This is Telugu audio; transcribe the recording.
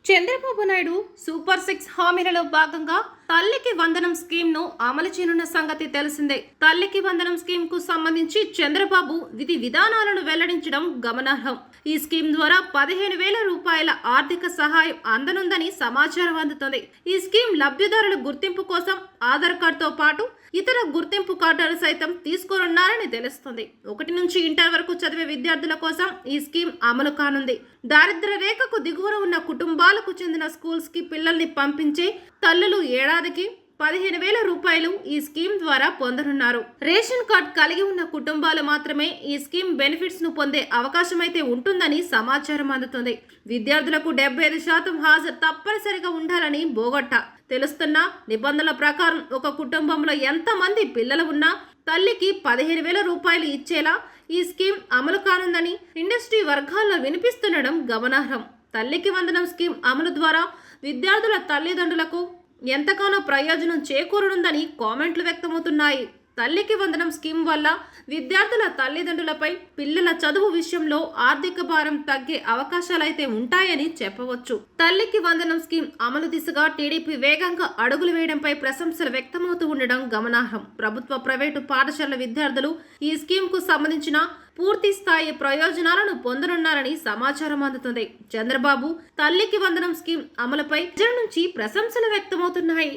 చంద్రబాబు నాయుడు సూపర్ 6 హామీలలో భాగంగా తల్లికి వందనం స్కీమ్ ను అమలు చేయనున్న సంగతి తెలిసిందే. తల్లికి వందనం స్కీమ్ కు సంబంధించి చంద్రబాబు విధి విధానాలను వెల్లడించడం గమనార్హం. ఈ స్కీమ్ ద్వారా 15,000 రూపాయల ఆర్థిక సహాయం అందనుందని సమాచారం అందుతుంది. ఈ స్కీమ్ లబ్ధిదారుల గుర్తింపు కోసం ఆధార్ కార్డుతో పాటు ఇతర గుర్తింపు కార్డులు సైతం తీసుకోనున్నారని తెలుస్తుంది. 1 నుంచి ఇంటర్ వరకు చదివే విద్యార్థుల కోసం ఈ స్కీమ్ అమలు కానుంది. దారిద్ర్య రేఖకు దిగువన ఉన్న కుటుంబాలకు చెందిన స్కూల్స్ కి పిల్లల్ని పంపించే తల్లులు ఏడాదికి 15,000 రూపాయలు ఈ స్కీమ్ ద్వారా పొందనున్నారు. రేషన్ కార్డ్ కలిగి ఉన్న కుటుంబాలు మాత్రమే ఈ స్కీమ్ బెనిఫిట్స్ ను పొందే అవకాశం అయితే ఉంటుందని సమాచారం అందుతుంది. విద్యార్థులకు 75% హాజరు తప్పనిసరిగా ఉండాలని బోగట్ట తెలుస్తున్న నిబంధనల ప్రకారం ఒక కుటుంబంలో ఎంతమంది పిల్లలు ఉన్నా తల్లికి 15,000 రూపాయలు ఇచ్చేలా ఈ స్కీమ్ అమలు కానుందని ఇండస్ట్రీ వర్గాల్లో వినిపిస్తుండడం గమనార్హం. తల్లికి వందనం స్కీమ్ అమలు ద్వారా విద్యార్థుల తల్లిదండ్రులకు ఎంతగానో ప్రయోజనం చేకూరనుందని కామెంట్లు వ్యక్తమవుతున్నాయి. తల్లికి వందనం స్కీమ్ వల్ల విద్యార్థుల తల్లిదండ్రులపై పిల్లల చదువు విషయంలో ఆర్థిక భారం తగ్గే అవకాశాలైతే ఉంటాయని చెప్పవచ్చు. తల్లికి వందనం స్కీమ్ అమలు దిశగా టీడీపీ వేగంగా అడుగులు వేయడంపై ప్రశంసలు వ్యక్తమవుతూ ఉండడం గమనార్హం. ప్రభుత్వ ప్రైవేటు పాఠశాలల విద్యార్థులు ఈ స్కీమ్ కు సంబంధించిన పూర్తి స్థాయి ప్రయోజనాలను పొందనున్నారని సమాచారం అందుతుంది. చంద్రబాబు తల్లికి వందనం స్కీమ్ అమలుపై ప్రజల నుంచి ప్రశంసలు వ్యక్తమవుతున్నాయి.